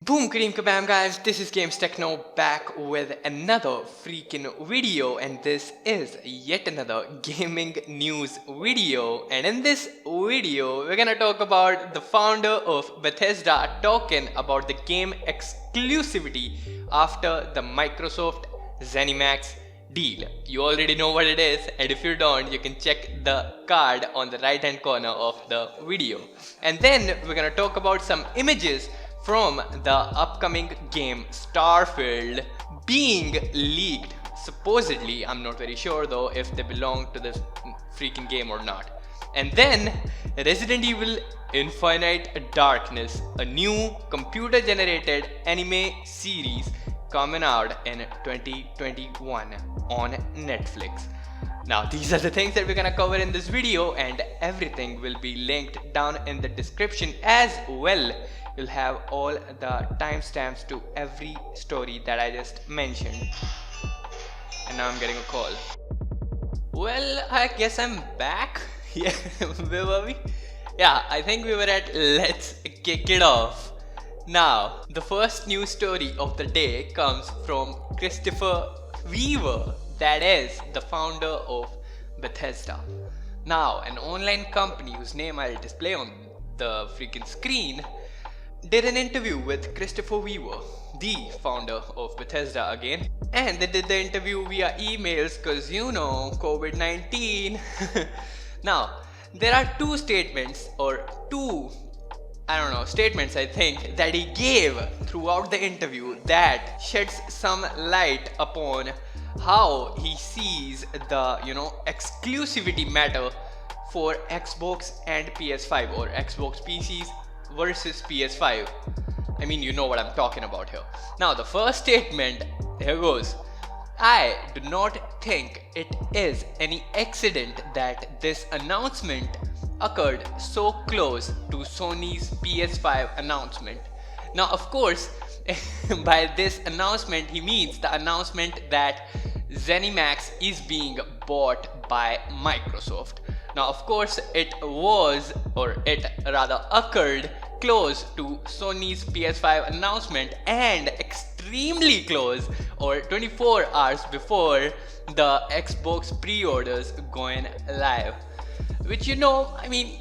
Boom Kareem Kabam guys, this is Games Techno back with another freaking video, and this is yet another gaming news video. And in this video we're gonna talk about the founder of Bethesda talking about the game exclusivity after the Microsoft ZeniMax deal. You already know what it is, and if you don't, you can check the card on the right hand corner of the video. And then we're gonna talk about some images from the upcoming game Starfield being leaked. Supposedly, I'm not very sure though if they belong to this freaking game or not. And then Resident Evil Infinite Darkness, a new computer generated anime series coming out in 2021 on Netflix. Now these are the things that we're gonna cover in this video, and everything will be linked down in the description as well. You'll have all the timestamps to every story that I just mentioned. And now I'm getting a call. Well, I guess I'm back. Yeah, where were we? Yeah, I think we were at Let's Kick It Off. Now, the first news story of the day comes from Christopher Weaver, that is the founder of Bethesda. Now, an online company whose name I'll display on the freaking screen did an interview with Christopher Weaver, the founder of Bethesda again. And they did the interview via emails because you know, COVID-19. Now, there are two statements statements I think that he gave throughout the interview that sheds some light upon how he sees the exclusivity matter for Xbox and PS5, or Xbox PCs versus PS5. I mean, you know what I'm talking about here. Now the first statement, here goes. I do not think it is any accident that this announcement occurred so close to Sony's PS5 announcement. Now of course, by this announcement he means the announcement that ZeniMax is being bought by Microsoft. Now of course it occurred close to Sony's PS5 announcement, and extremely close, or 24 hours before the Xbox pre-orders going live. Which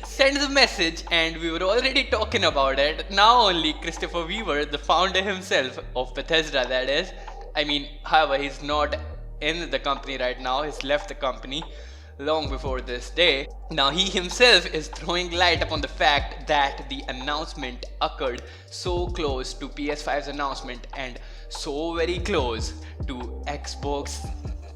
sends a message, and we were already talking about it. Now only Christopher Weaver, the founder himself of Bethesda that is, however he's not in the company right now, he's left the company long before this day. Now he himself is throwing light upon the fact that the announcement occurred so close to PS5's announcement and so very close to Xbox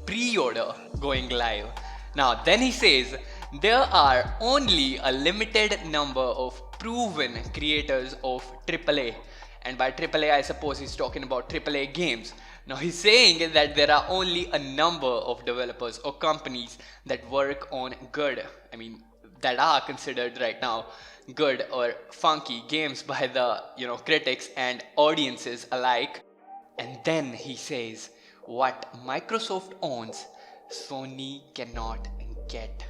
pre-order going live. Now then he says there are only a limited number of proven creators of AAA, and by AAA I suppose he's talking about AAA games. Now he's saying that there are only a number of developers or companies that work on good, that are considered right now good or funky games by the critics and audiences alike. And then he says what Microsoft owns, Sony cannot get.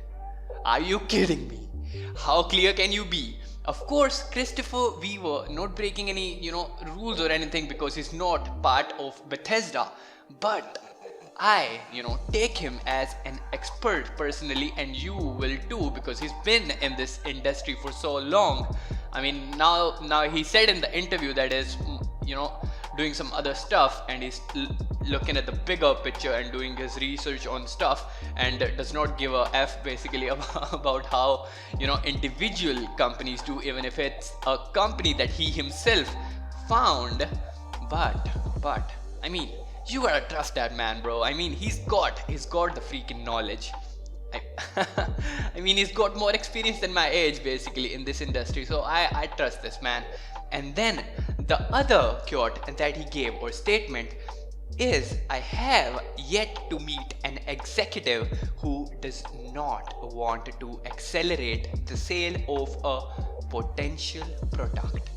Are you kidding me? How clear can you be? Of course, Christopher Weaver not breaking any rules or anything because he's not part of Bethesda, but I take him as an expert personally, and you will too, because he's been in this industry for so long. Now he said in the interview that is doing some other stuff, and he's looking at the bigger picture and doing his research on stuff, and does not give a F basically about how individual companies do, even if it's a company that he himself found. But you gotta trust that man, bro. He's got the freaking knowledge. He's got more experience than my age basically in this industry, so I trust this man. And then the other quote that he gave, or statement, is I have yet to meet an executive who does not want to accelerate the sale of a potential product.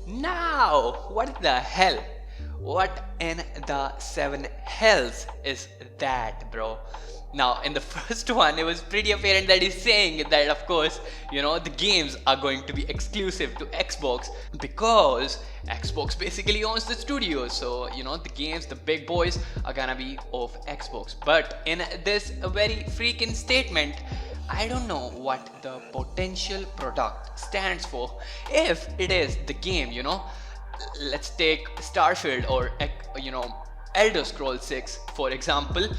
Now, what the hell? What in the seven hells is that, bro? Now, in the first one, it was pretty apparent that he's saying that, of course, the games are going to be exclusive to Xbox because Xbox basically owns the studios. So, the games, the big boys are gonna be of Xbox. But in this very freaking statement, I don't know what the potential product stands for. If it is the game, let's take Starfield or, Elder Scrolls 6, for example.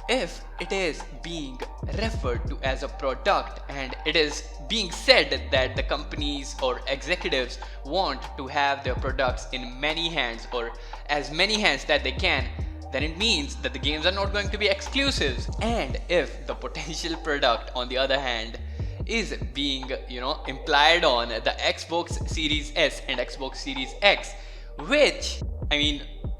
If it is being referred to as a product and it is being said that the companies or executives want to have their products in many hands or as many hands that they can, then it means that the games are not going to be exclusives. And if the potential product, on the other hand, is being, implied on the Xbox Series S and Xbox Series X, which,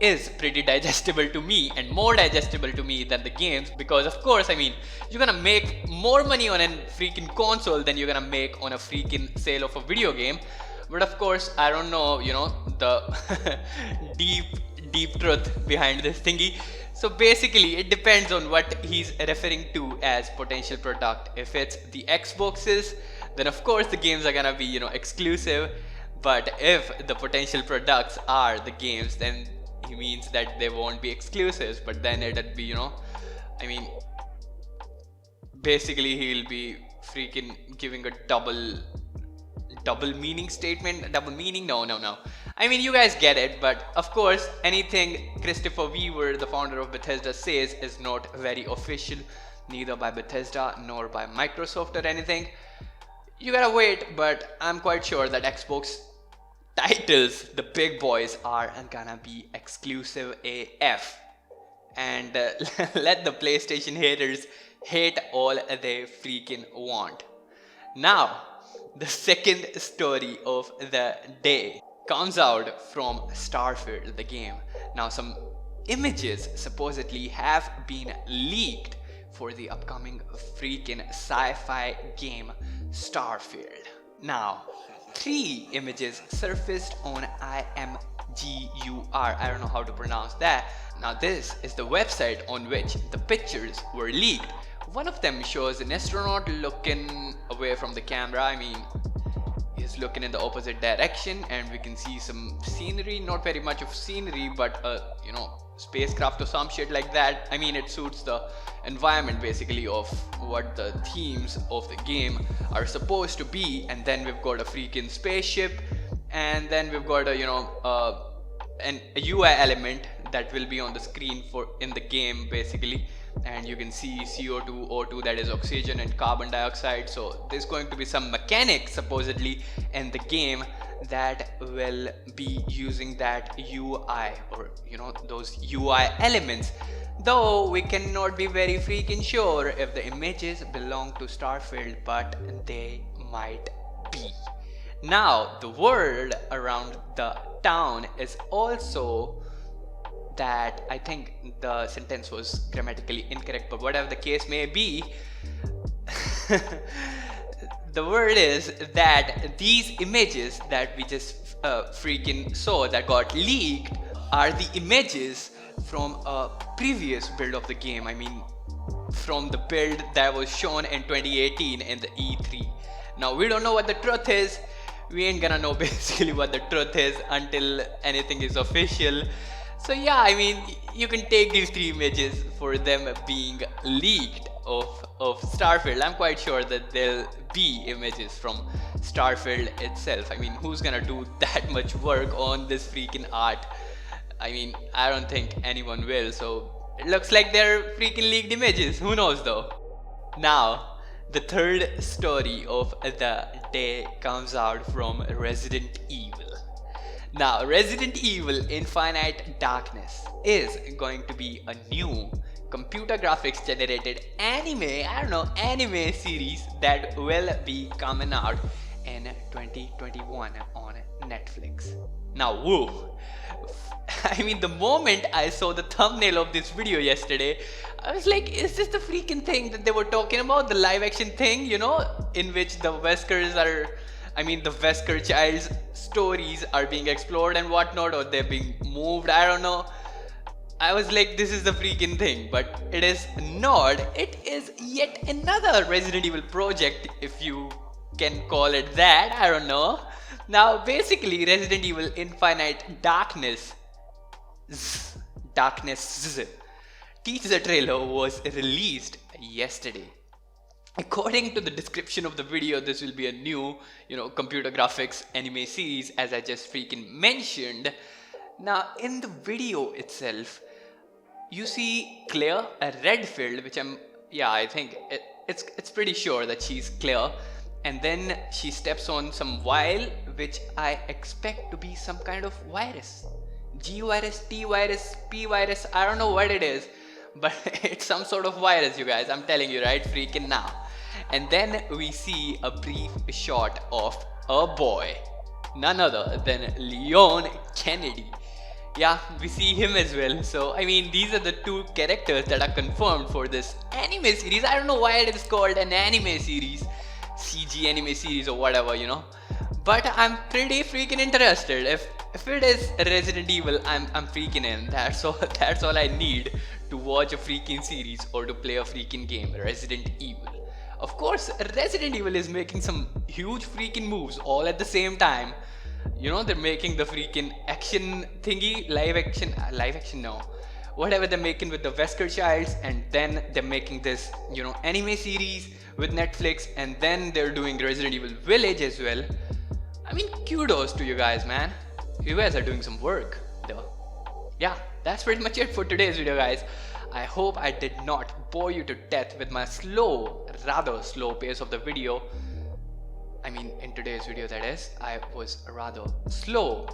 is pretty digestible to me and more digestible to me than the games, because of course, you're gonna make more money on a freaking console than you're gonna make on a freaking sale of a video game. But of course, I don't know, the deep truth behind this thingy. So basically, it depends on what he's referring to as potential product. If it's the Xboxes, then of course the games are gonna be, exclusive. But if the potential products are the games, then he means that they won't be exclusives. But then it'd be, basically he'll be freaking giving a double meaning statement. Double meaning? No. You guys get it. But of course, anything Christopher Weaver, the founder of Bethesda, says is not very official, neither by Bethesda nor by Microsoft or anything. You gotta wait, but I'm quite sure that Xbox titles, the big boys, are gonna be exclusive AF. And let the PlayStation haters hate all they freaking want. Now, the second story of the day comes out from Starfield, the game. Now, some images supposedly have been leaked for the upcoming freaking sci-fi game Starfield. Now, 3 images surfaced on IMGUR. I don't know how to pronounce that. Now, this is the website on which the pictures were leaked. One of them shows an astronaut looking away from the camera. He's looking in the opposite direction, and we can see some scenery. Not very much of scenery, but spacecraft or some shit like that. It suits the environment basically of what the themes of the game are supposed to be. And then we've got a freaking spaceship, and then we've got a UI element that will be on the screen in the game basically. And you can see CO2, O2, that is oxygen, and carbon dioxide. So there's going to be some mechanics supposedly in the game that will be using that UI, or those UI elements, though we cannot be very freaking sure if the images belong to Starfield, but they might be. Now, the word around the town is also that, I think the sentence was grammatically incorrect, but whatever the case may be, the word is that these images that we just freaking saw that got leaked are the images from a previous build of the game. From the build that was shown in 2018 in the E3. Now, we don't know what the truth is. We ain't gonna know basically what the truth is until anything is official. So yeah, you can take these 3 images for them being leaked of Starfield. I'm quite sure that there'll be images from Starfield itself. Who's gonna do that much work on this freaking art? I don't think anyone will. So it looks like they're freaking leaked images. Who knows though? Now, the third story of the day comes out from Resident Evil. Now, Resident Evil Infinite Darkness is going to be a new computer graphics generated anime series that will be coming out in 2021 on Netflix. Now, whoa. The moment I saw the thumbnail of this video yesterday, I was like, is this the freaking thing that they were talking about? The live action thing, in which the Weskers are I mean, the Wesker child's stories are being explored and whatnot, or they're being moved. I don't know. I was like, this is the freaking thing, but it is not. It is yet another Resident Evil project, if you can call it that. I don't know. Now, basically, Resident Evil Infinite Darkness teaser trailer was released yesterday. According to the description of the video, this will be a new, computer graphics anime series, as I just freaking mentioned. Now, in the video itself, you see Claire, a Redfield, which I think it's pretty sure that she's Claire. And then she steps on some vial, which I expect to be some kind of virus. G virus, T virus, P virus, I don't know what it is, but it's some sort of virus, you guys. I'm telling you, right? Freaking now. And then we see a brief shot of a boy, none other than Leon Kennedy. Yeah, we see him as well. So, I mean, these are the two characters that are confirmed for this anime series. I don't know why it is called an anime series, CG anime series or whatever, But I'm pretty freaking interested. If it is Resident Evil, I'm freaking in. That's all I need to watch a freaking series or to play a freaking game, Resident Evil. Of course, Resident Evil is making some huge freaking moves all at the same time. They're making the freaking action thingy, live action no. Whatever they're making with the Wesker Childs, and then they're making this, anime series with Netflix, and then they're doing Resident Evil Village as well. I mean, kudos to you guys, man. You guys are doing some work, though. Yeah, that's pretty much it for today's video, guys. I hope I did not bore you to death with my rather slow pace of the video. I mean, in today's video, that is, I was rather slow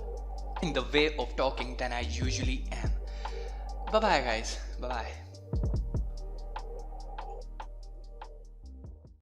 in the way of talking than I usually am. Bye-bye, guys. Bye-bye.